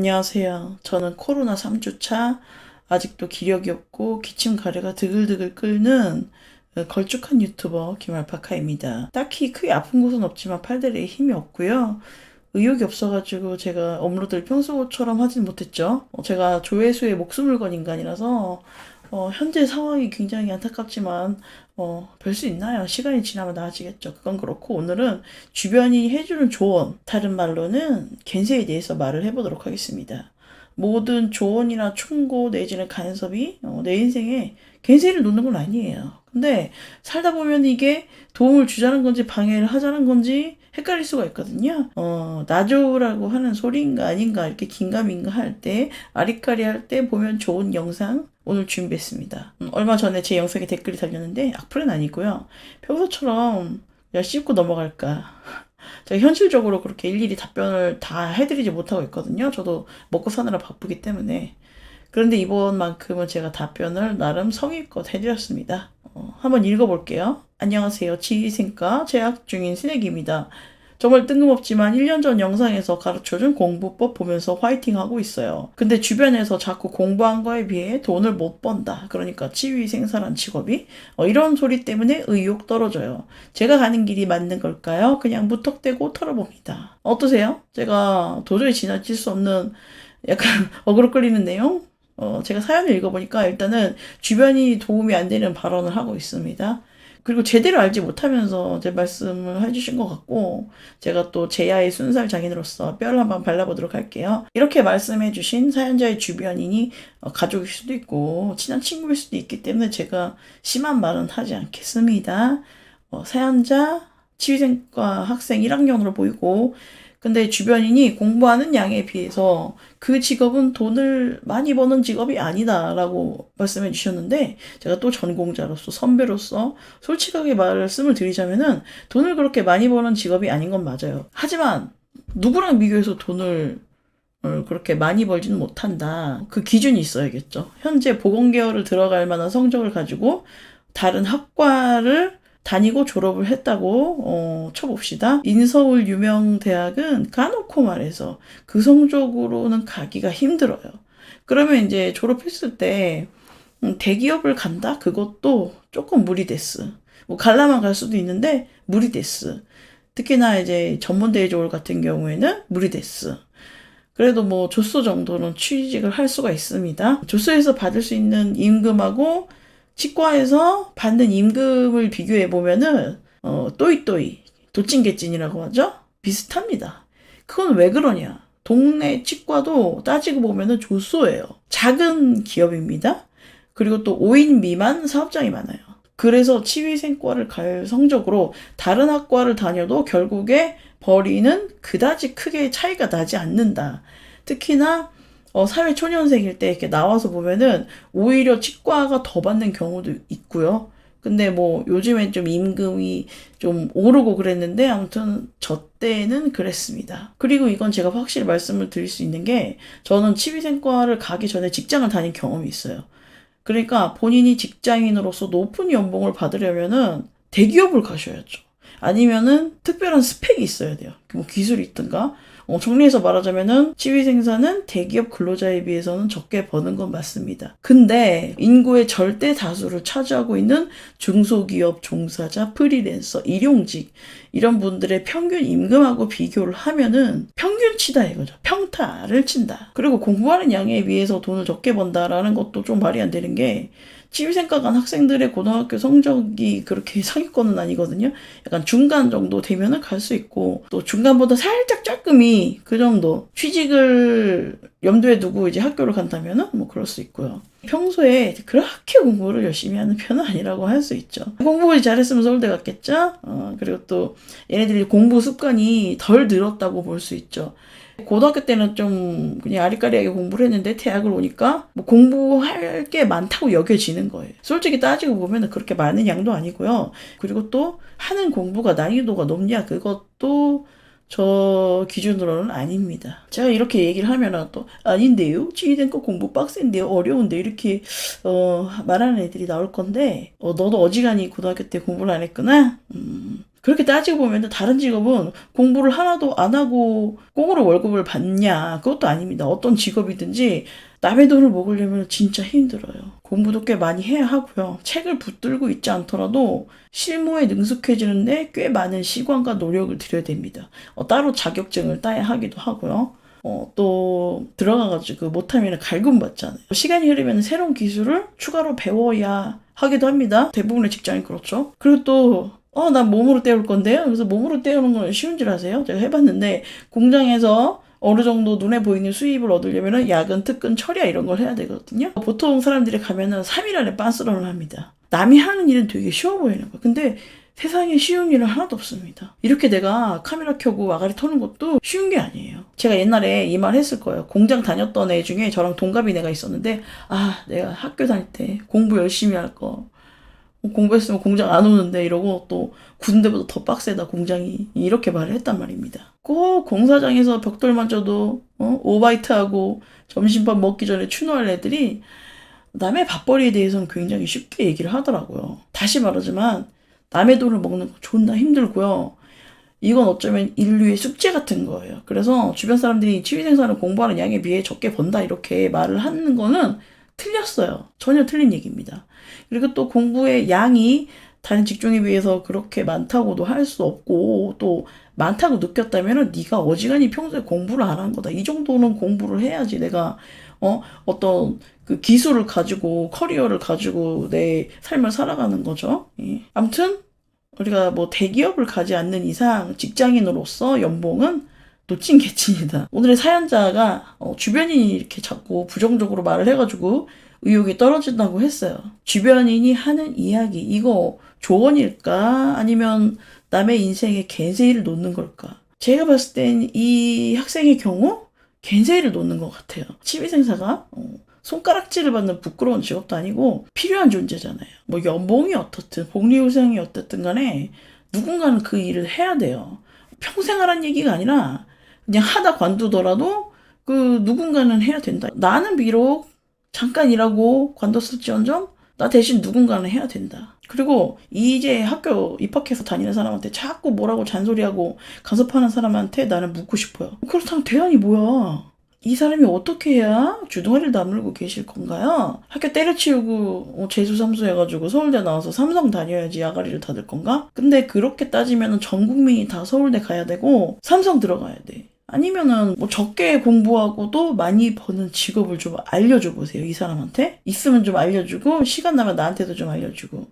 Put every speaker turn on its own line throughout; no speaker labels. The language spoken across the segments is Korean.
안녕하세요. 저는 코로나 3주차 아직도 기력이 없고 기침 가래가 드글드글 끓는 걸쭉한 유튜버 김알파카입니다. 딱히 크게 아픈 곳은 없지만 팔다리에 힘이 없고요. 의욕이 없어가지고 제가 업로드를 평소처럼 하진 못했죠. 제가 조회수에 목숨을 건 인간이라서 현재 상황이 굉장히 안타깝지만 별 수 있나요? 시간이 지나면 나아지겠죠. 그건 그렇고 오늘은 주변이 해주는 조언, 다른 말로는 겐세에 대해서 말을 해보도록 하겠습니다. 모든 조언이나 충고 내지는 간섭이 내 인생에 겐세를 놓는 건 아니에요. 근데 살다 보면 이게 도움을 주자는 건지 방해를 하자는 건지 헷갈릴 수가 있거든요. 나조라고 하는 소리인가 아닌가 이렇게 긴가민가 할 때, 아리까리 할 때 보면 좋은 영상 오늘 준비했습니다. 얼마 전에 제 영상에 댓글이 달렸는데 악플은 아니고요. 평소처럼 야 씹고 넘어갈까. 제가 현실적으로 그렇게 일일이 답변을 다 해드리지 못하고 있거든요. 저도 먹고 사느라 바쁘기 때문에. 그런데 이번만큼은 제가 답변을 나름 성의껏 해드렸습니다. 한번 읽어볼게요. 안녕하세요. 지휘생과 재학 중인 새내기입니다. 정말 뜬금없지만 1년 전 영상에서 가르쳐준 공부법 보면서 화이팅하고 있어요. 근데 주변에서 자꾸 공부한 거에 비해 돈을 못 번다. 그러니까 지휘생사란 직업이 이런 소리 때문에 의욕 떨어져요. 제가 가는 길이 맞는 걸까요? 그냥 무턱대고 털어봅니다. 어떠세요? 제가 도저히 지나칠 수 없는 약간 어그로 끌리는 내용? 제가 사연을 읽어보니까 일단은 주변이 도움이 안 되는 발언을 하고 있습니다. 그리고 제대로 알지 못하면서 제 말씀을 해주신 것 같고, 제가 또 제야의 순살 장인으로서 뼈를 한번 발라보도록 할게요. 이렇게 말씀해주신 사연자의 주변인이 가족일 수도 있고 친한 친구일 수도 있기 때문에 제가 심한 말은 하지 않겠습니다. 사연자 치위생과 학생 1학년으로 보이고, 근데 주변인이 공부하는 양에 비해서 그 직업은 돈을 많이 버는 직업이 아니다라고 말씀해 주셨는데, 제가 또 전공자로서 선배로서 솔직하게 말씀을 드리자면은 돈을 그렇게 많이 버는 직업이 아닌 건 맞아요. 하지만 누구랑 비교해서 돈을 그렇게 많이 벌지는 못한다. 그 기준이 있어야겠죠. 현재 보건계열을 들어갈 만한 성적을 가지고 다른 학과를 다니고 졸업을 했다고 쳐봅시다. 인서울 유명 대학은 까놓고 말해서 그 성적으로는 가기가 힘들어요. 그러면 이제 졸업했을 때 대기업을 간다? 그것도 조금 무리됐어. 뭐 갈라만 갈 수도 있는데 무리됐어. 특히나 이제 전문대회 조울 같은 경우에는 무리됐어. 그래도 뭐 조소 정도는 취직을 할 수가 있습니다. 조소에서 받을 수 있는 임금하고 치과에서 받는 임금을 비교해 보면은 또이또이 도찐개찐이라고 하죠. 비슷합니다. 그건 왜 그러냐? 동네 치과도 따지고 보면은 조소예요. 작은 기업입니다. 그리고 또 5인 미만 사업장이 많아요. 그래서 치위생과를 갈 성적으로 다른 학과를 다녀도 결국에 벌이는 그다지 크게 차이가 나지 않는다. 특히나 사회 초년생일 때 이렇게 나와서 보면은 오히려 치과가 더 받는 경우도 있고요. 근데 뭐 요즘엔 좀 임금이 좀 오르고 그랬는데 아무튼 저 때는 그랬습니다. 그리고 이건 제가 확실히 말씀을 드릴 수 있는 게, 저는 치위생과를 가기 전에 직장을 다닌 경험이 있어요. 그러니까 본인이 직장인으로서 높은 연봉을 받으려면은 대기업을 가셔야죠. 아니면은 특별한 스펙이 있어야 돼요. 뭐 기술이 있든가. 정리해서 말하자면은 치위생사는 대기업 근로자에 비해서는 적게 버는 건 맞습니다. 근데 인구의 절대 다수를 차지하고 있는 중소기업 종사자, 프리랜서, 일용직 이런 분들의 평균 임금하고 비교를 하면은 평균치다 이거죠. 평타를 친다. 그리고 공부하는 양에 비해서 돈을 적게 번다라는 것도 좀 말이 안 되는 게, 취미생과 간 학생들의 고등학교 성적이 그렇게 상위권은 아니거든요. 약간 중간 정도 되면은 갈 수 있고, 또 중간보다 살짝 조금이 그 정도 취직을 염두에 두고 이제 학교를 간다면은 뭐 그럴 수 있고요. 평소에 그렇게 공부를 열심히 하는 편은 아니라고 할 수 있죠. 공부 잘했으면 서울대 갔겠죠. 그리고 또 얘네들이 공부 습관이 덜 늘었다고 볼 수 있죠. 고등학교 때는 좀 그냥 아리까리하게 공부를 했는데 대학을 오니까 뭐 공부할 게 많다고 여겨지는 거예요. 솔직히 따지고 보면 그렇게 많은 양도 아니고요. 그리고 또 하는 공부가 난이도가 높냐, 그것도 저 기준으로는 아닙니다. 제가 이렇게 얘기를 하면 또 아닌데요? 지휘된 거 공부 빡센데요? 어려운데? 이렇게 말하는 애들이 나올 건데, 너도 어지간히 고등학교 때 공부를 안 했구나? 그렇게 따지고 보면 다른 직업은 공부를 하나도 안 하고 꽁으로 월급을 받냐? 그것도 아닙니다. 어떤 직업이든지 남의 돈을 먹으려면 진짜 힘들어요. 공부도 꽤 많이 해야 하고요. 책을 붙들고 있지 않더라도 실무에 능숙해지는데 꽤 많은 시간과 노력을 들여야 됩니다. 따로 자격증을 따야 하기도 하고요. 또 들어가가지고 못하면 갈굼 받잖아요. 시간이 흐르면 새로운 기술을 추가로 배워야 하기도 합니다. 대부분의 직장이 그렇죠. 그리고 또 난 몸으로 때울 건데요. 그래서 몸으로 때우는 건 쉬운 줄 아세요? 제가 해봤는데 공장에서 어느 정도 눈에 보이는 수입을 얻으려면 야근, 특근, 철야 이런 걸 해야 되거든요. 보통 사람들이 가면은 3일 안에 빤스런을 합니다. 남이 하는 일은 되게 쉬워 보이는 거예요. 근데 세상에 쉬운 일은 하나도 없습니다. 이렇게 내가 카메라 켜고 아가리 터는 것도 쉬운 게 아니에요. 제가 옛날에 이 말 했을 거예요. 공장 다녔던 애 중에 저랑 동갑인 애가 있었는데 내가 학교 다닐 때 공부 열심히 할 거. 공부했으면 공장 안 오는데 이러고 또 군대보다 더 빡세다 공장이 이렇게 말을 했단 말입니다. 꼭 공사장에서 벽돌 만져도 오바이트하고 점심밥 먹기 전에 추노할 애들이 남의 밥벌이에 대해서는 굉장히 쉽게 얘기를 하더라고요. 다시 말하지만 남의 돈을 먹는 거 존나 힘들고요. 이건 어쩌면 인류의 숙제 같은 거예요. 그래서 주변 사람들이 취미생활을 공부하는 양에 비해 적게 번다 이렇게 말을 하는 거는 틀렸어요. 전혀 틀린 얘기입니다. 그리고 또 공부의 양이 다른 직종에 비해서 그렇게 많다고도 할 수 없고 또 많다고 느꼈다면 네가 어지간히 평소에 공부를 안 한 거다. 이 정도는 공부를 해야지 내가 어떤 그 기술을 가지고 커리어를 가지고 내 삶을 살아가는 거죠. 예. 아무튼 우리가 뭐 대기업을 가지 않는 이상 직장인으로서 연봉은 놓친 개친이다. 오늘의 사연자가 주변인이 이렇게 자꾸 부정적으로 말을 해가지고 의욕이 떨어진다고 했어요. 주변인이 하는 이야기 이거 조언일까? 아니면 남의 인생에 갠세이를 놓는 걸까? 제가 봤을 땐 이 학생의 경우 갠세이를 놓는 것 같아요. 취미생사가 손가락질을 받는 부끄러운 직업도 아니고 필요한 존재잖아요. 뭐 연봉이 어떻든 복리후생이 어떻든 간에 누군가는 그 일을 해야 돼요. 평생 하란 얘기가 아니라 그냥 하다 관두더라도 그 누군가는 해야 된다. 나는 비록 잠깐 일하고 관뒀을지언정 나 대신 누군가는 해야 된다. 그리고 이제 학교 입학해서 다니는 사람한테 자꾸 뭐라고 잔소리하고 간섭하는 사람한테 나는 묻고 싶어요. 그렇다면 대안이 뭐야? 이 사람이 어떻게 해야 주둥아리를 다물고 계실 건가요? 학교 때려치우고 재수삼수 해가지고 서울대 나와서 삼성 다녀야지 아가리를 닫을 건가? 근데 그렇게 따지면 전 국민이 다 서울대 가야 되고 삼성 들어가야 돼. 아니면은 뭐 적게 공부하고도 많이 버는 직업을 좀 알려줘 보세요. 이 사람한테. 있으면 좀 알려주고 시간 나면 나한테도 좀 알려주고.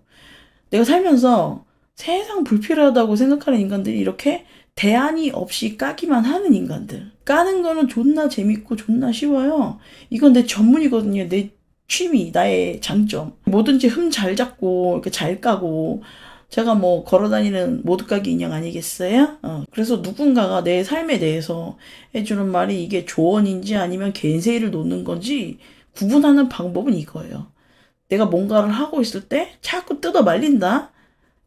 내가 살면서 세상 불필요하다고 생각하는 인간들이 이렇게 대안이 없이 까기만 하는 인간들. 까는 거는 존나 재밌고 존나 쉬워요. 이건 내 전문이거든요. 내 취미, 나의 장점. 뭐든지 흠 잘 잡고 이렇게 잘 까고 제가 뭐 걸어다니는 모두까기 인형 아니겠어요? 그래서 누군가가 내 삶에 대해서 해주는 말이 이게 조언인지 아니면 갠세이를 놓는 건지 구분하는 방법은 이거예요. 내가 뭔가를 하고 있을 때 자꾸 뜯어 말린다?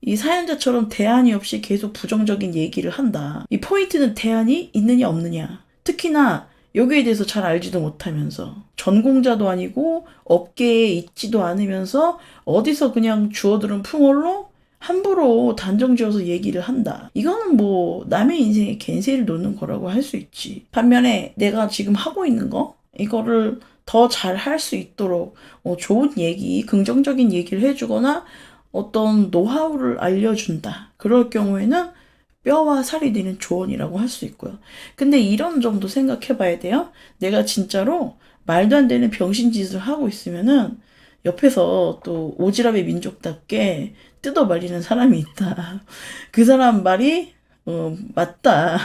이 사연자처럼 대안이 없이 계속 부정적인 얘기를 한다. 이 포인트는 대안이 있느냐 없느냐. 특히나 여기에 대해서 잘 알지도 못하면서 전공자도 아니고 업계에 있지도 않으면서 어디서 그냥 주워들은 풍월로 함부로 단정지어서 얘기를 한다. 이거는 뭐 남의 인생에 갠세이를 놓는 거라고 할 수 있지. 반면에 내가 지금 하고 있는 거 이거를 더 잘 할 수 있도록 좋은 얘기, 긍정적인 얘기를 해주거나 어떤 노하우를 알려준다. 그럴 경우에는 뼈와 살이 되는 조언이라고 할 수 있고요. 근데 이런 점도 생각해 봐야 돼요. 내가 진짜로 말도 안 되는 병신짓을 하고 있으면은 옆에서 또 오지랖의 민족답게 뜯어 말리는 사람이 있다. 그 사람 말이 맞다.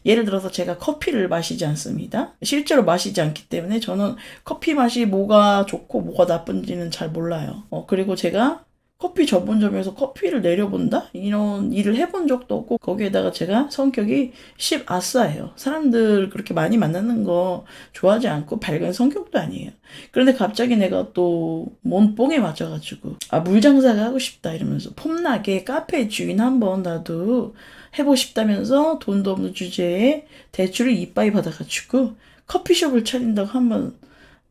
예를 들어서 제가 커피를 마시지 않습니다. 실제로 마시지 않기 때문에 저는 커피 맛이 뭐가 좋고 뭐가 나쁜지는 잘 몰라요. 그리고 제가 커피 전문점에서 커피를 내려본다? 이런 일을 해본 적도 없고 거기에다가 제가 성격이 아싸예요. 사람들 그렇게 많이 만나는 거 좋아하지 않고 밝은 성격도 아니에요. 그런데 갑자기 내가 또 뭔 뽕에 맞아가지고 물장사가 하고 싶다 이러면서 폼나게 카페 주인 한번 나도 해보고 싶다면서 돈도 없는 주제에 대출을 이빠이 받아가지고 커피숍을 차린다고 한번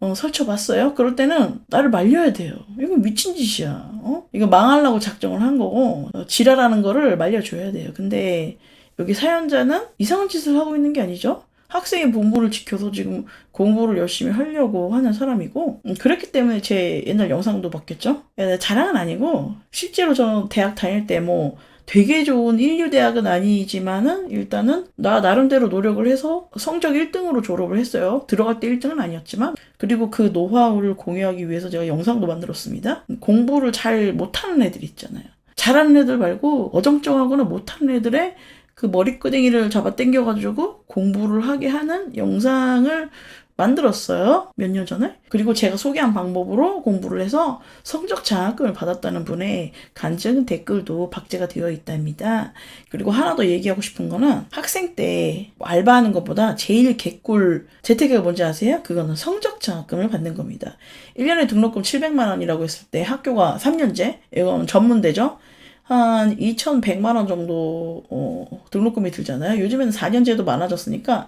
설쳐봤어요? 그럴 때는 나를 말려야 돼요. 이거 미친 짓이야. 이거 망하려고 작정을 한 거고, 지랄하는 거를 말려줘야 돼요. 근데 여기 사연자는 이상한 짓을 하고 있는 게 아니죠? 학생의 본분을 지켜서 지금 공부를 열심히 하려고 하는 사람이고, 그랬기 때문에 제 옛날 영상도 봤겠죠? 자랑은 아니고, 실제로 저는 대학 다닐 때 되게 좋은 인류대학은 아니지만은 일단은 나 나름대로 노력을 해서 성적 1등으로 졸업을 했어요. 들어갈 때 1등은 아니었지만. 그리고 그 노하우를 공유하기 위해서 제가 영상도 만들었습니다. 공부를 잘 못하는 애들 있잖아요. 잘하는 애들 말고 어정쩡하거나 못하는 애들의 그 머리끄댕이를 잡아 당겨가지고 공부를 하게 하는 영상을 만들었어요. 몇 년 전에. 그리고 제가 소개한 방법으로 공부를 해서 성적 장학금을 받았다는 분의 간증 댓글도 박제가 되어 있답니다. 그리고 하나 더 얘기하고 싶은 거는 학생 때 알바하는 것보다 제일 개꿀 재테크가 뭔지 아세요? 그거는 성적 장학금을 받는 겁니다. 1년에 등록금 700만 원이라고 했을 때 학교가 3년제, 이건 전문대죠. 한 2,100만 원 정도 등록금이 들잖아요. 요즘에는 4년제도 많아졌으니까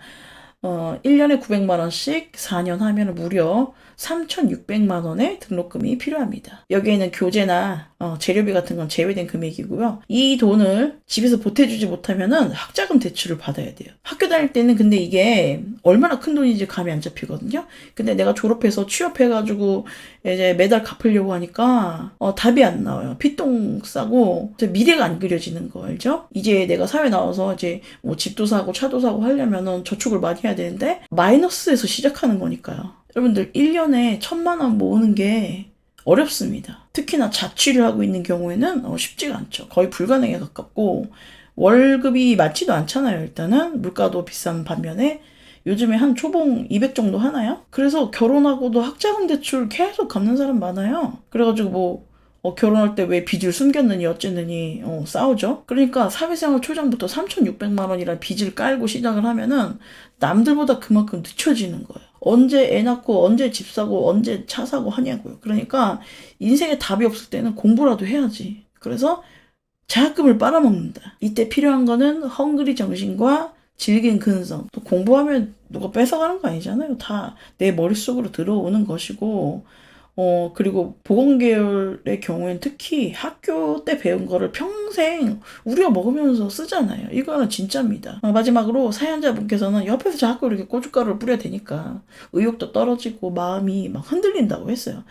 1년에 900만 원씩 4년 하면 무려 3,600만 원의 등록금이 필요합니다. 여기에는 교재나 재료비 같은 건 제외된 금액이고요. 이 돈을 집에서 보태주지 못하면은 학자금 대출을 받아야 돼요. 학교 다닐 때는 근데 이게 얼마나 큰 돈인지 감이 안 잡히거든요. 근데 내가 졸업해서 취업해가지고 이제 매달 갚으려고 하니까 답이 안 나와요. 피똥 싸고 미래가 안 그려지는 거 알죠? 이제 내가 사회 나와서 이제 집도 사고 차도 사고 하려면은 저축을 많이 해야 되는데 마이너스에서 시작하는 거니까요. 여러분들 1년에 1,000만 원 모으는 게 어렵습니다. 특히나 자취를 하고 있는 경우에는 쉽지가 않죠. 거의 불가능에 가깝고 월급이 많지도 않잖아요. 일단은 물가도 비싼 반면에 요즘에 한 초봉 200 정도 하나요? 그래서 결혼하고도 학자금 대출 계속 갚는 사람 많아요. 그래가지고 결혼할 때 왜 빚을 숨겼느니 어쨌느니 싸우죠. 그러니까 사회생활 초장부터 3,600만 원이라는 빚을 깔고 시작을 하면은 남들보다 그만큼 늦춰지는 거예요. 언제 애 낳고 언제 집 사고 언제 차 사고 하냐고요. 그러니까 인생에 답이 없을 때는 공부라도 해야지. 그래서 장학금을 빨아먹는다. 이때 필요한 거는 헝그리 정신과 질긴 근성. 또 공부하면 누가 뺏어가는 거 아니잖아요. 다 내 머릿속으로 들어오는 것이고 그리고 보건계열의 경우에는 특히 학교 때 배운 거를 평생 우리가 먹으면서 쓰잖아요. 이거는 진짜입니다. 마지막으로 사연자분께서는 옆에서 자꾸 이렇게 고춧가루를 뿌려야 되니까 의욕도 떨어지고 마음이 막 흔들린다고 했어요.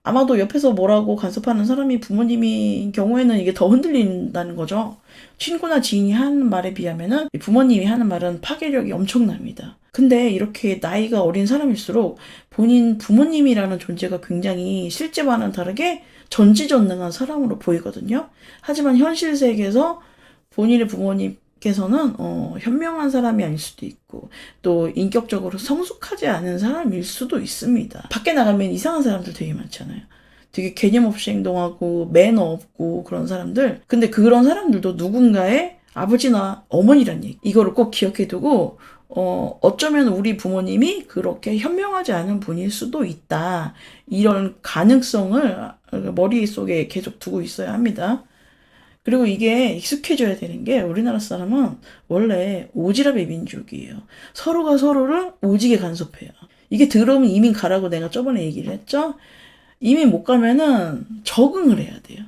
아마도 옆에서 뭐라고 간섭하는 사람이 부모님인 경우에는 이게 더 흔들린다는 거죠. 친구나 지인이 하는 말에 비하면은 부모님이 하는 말은 파괴력이 엄청납니다. 근데 이렇게 나이가 어린 사람일수록 본인 부모님이라는 존재가 굉장히 실제와는 다르게 전지전능한 사람으로 보이거든요. 하지만 현실 세계에서 본인의 부모님께서는 현명한 사람이 아닐 수도 있고 또 인격적으로 성숙하지 않은 사람일 수도 있습니다. 밖에 나가면 이상한 사람들 되게 많잖아요. 되게 개념 없이 행동하고 매너 없고 그런 사람들. 근데 그런 사람들도 누군가의 아버지나 어머니란 얘기. 이거를 꼭 기억해 두고 어쩌면 우리 부모님이 그렇게 현명하지 않은 분일 수도 있다. 이런 가능성을 머릿속에 계속 두고 있어야 합니다. 그리고 이게 익숙해져야 되는 게 우리나라 사람은 원래 오지랖의 민족이에요. 서로가 서로를 오지게 간섭해요. 이게 들어오면 이민 가라고 내가 저번에 얘기를 했죠? 이민 못 가면은 적응을 해야 돼요.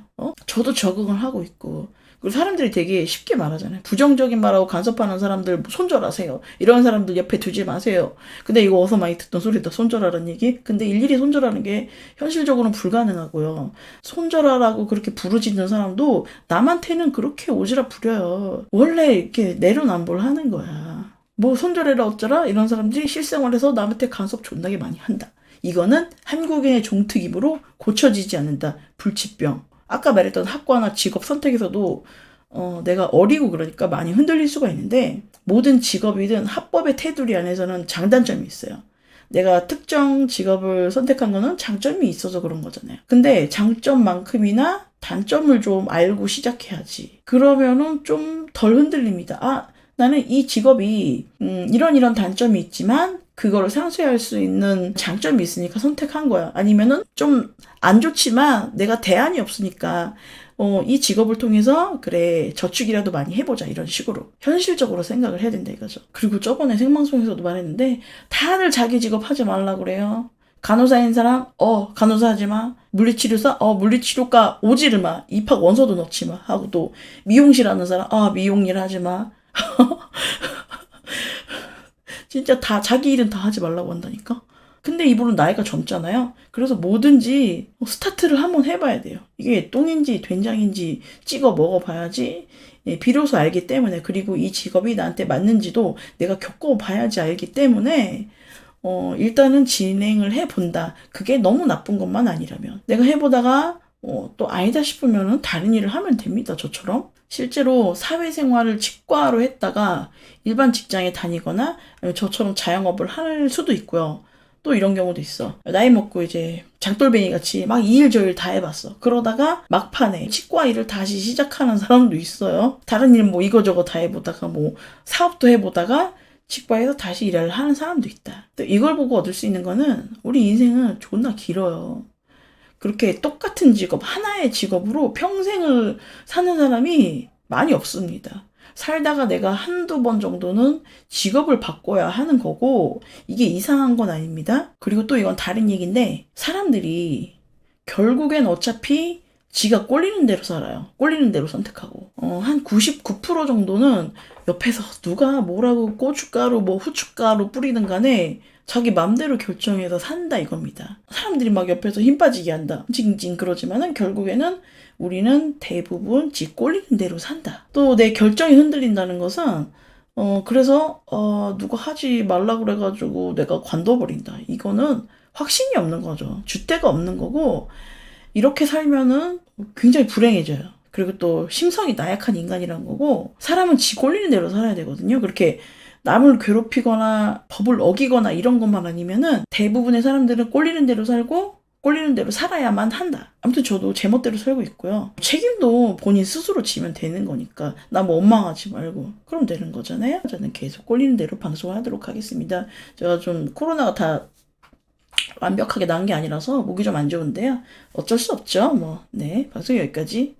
저도 적응을 하고 있고. 그리고 사람들이 되게 쉽게 말하잖아요. 부정적인 말하고 간섭하는 사람들 손절하세요. 이런 사람들 옆에 두지 마세요. 근데 이거 어서 많이 듣던 소리다. 손절하라는 얘기. 근데 일일이 손절하는 게 현실적으로는 불가능하고요. 손절하라고 그렇게 부르짖는 사람도 남한테는 그렇게 오지랖 부려요. 원래 이렇게 내로남불 하는 거야. 뭐 손절해라 어쩌라 이런 사람들이 실생활에서 남한테 간섭 존나게 많이 한다. 이거는 한국인의 종특이므로 고쳐지지 않는다. 불치병. 아까 말했던 학과나 직업 선택에서도 내가 어리고 그러니까 많이 흔들릴 수가 있는데 모든 직업이든 합법의 테두리 안에서는 장단점이 있어요. 내가 특정 직업을 선택한 거는 장점이 있어서 그런 거잖아요. 근데 장점만큼이나 단점을 좀 알고 시작해야지. 그러면은 좀 덜 흔들립니다. 나는 이 직업이 이런 단점이 있지만 그거를 상쇄할 수 있는 장점이 있으니까 선택한 거야. 아니면은 좀 안 좋지만 내가 대안이 없으니까 이 직업을 통해서 그래 저축이라도 많이 해보자 이런 식으로 현실적으로 생각을 해야 된다 이거죠. 그리고 저번에 생방송에서도 말했는데 다들 자기 직업 하지 말라고 그래요. 간호사인 사람, 간호사 하지 마. 물리치료사, 물리치료과 오지를 마. 입학 원서도 넣지 마. 하고 또 미용실 하는 사람, 미용 일 하지 마. 진짜 다 자기 일은 다 하지 말라고 한다니까. 근데 이분은 나이가 젊잖아요. 그래서 뭐든지 스타트를 한번 해봐야 돼요. 이게 똥인지 된장인지 찍어 먹어봐야지 비로소 알기 때문에, 그리고 이 직업이 나한테 맞는지도 내가 겪어봐야지 알기 때문에 일단은 진행을 해본다. 그게 너무 나쁜 것만 아니라면. 내가 해보다가 또 아니다 싶으면은 다른 일을 하면 됩니다. 저처럼. 실제로 사회생활을 치과로 했다가 일반 직장에 다니거나 아니면 저처럼 자영업을 할 수도 있고요. 또 이런 경우도 있어. 나이 먹고 이제 장돌뱅이 같이 막 이 일 저 일 다 해봤어. 그러다가 막판에 치과 일을 다시 시작하는 사람도 있어요. 다른 일 뭐 이거저거 다 해보다가 뭐 사업도 해보다가 치과에서 다시 일을 하는 사람도 있다. 또 이걸 보고 얻을 수 있는 거는 우리 인생은 존나 길어요. 그렇게 똑같은 직업, 하나의 직업으로 평생을 사는 사람이 많이 없습니다. 살다가 내가 한두 번 정도는 직업을 바꿔야 하는 거고, 이게 이상한 건 아닙니다. 그리고 또 이건 다른 얘기인데, 사람들이 결국엔 어차피 지가 꼴리는 대로 살아요. 꼴리는 대로 선택하고. 한 99% 정도는 옆에서 누가 뭐라고 고춧가루 뭐 후춧가루 뿌리든 간에 자기 맘대로 결정해서 산다 이겁니다. 사람들이 막 옆에서 힘 빠지게 한다. 징징 그러지만은 결국에는 우리는 대부분 지 꼴리는 대로 산다. 또 내 결정이 흔들린다는 것은 그래서 누가 하지 말라 그래가지고 내가 관둬버린다. 이거는 확신이 없는 거죠. 줏대가 없는 거고, 이렇게 살면은 굉장히 불행해져요. 그리고 또 심성이 나약한 인간이란 거고, 사람은 지 꼴리는 대로 살아야 되거든요. 그렇게 남을 괴롭히거나 법을 어기거나 이런 것만 아니면은 대부분의 사람들은 꼴리는 대로 살고 꼴리는 대로 살아야만 한다. 아무튼 저도 제 멋대로 살고 있고요. 책임도 본인 스스로 지면 되는 거니까 나 뭐 원망하지 말고 그럼 되는 거잖아요. 저는 계속 꼴리는 대로 방송을 하도록 하겠습니다. 제가 좀 코로나가 다 완벽하게 나은 게 아니라서 목이 좀 안 좋은데요. 어쩔 수 없죠. 네, 방송 여기까지.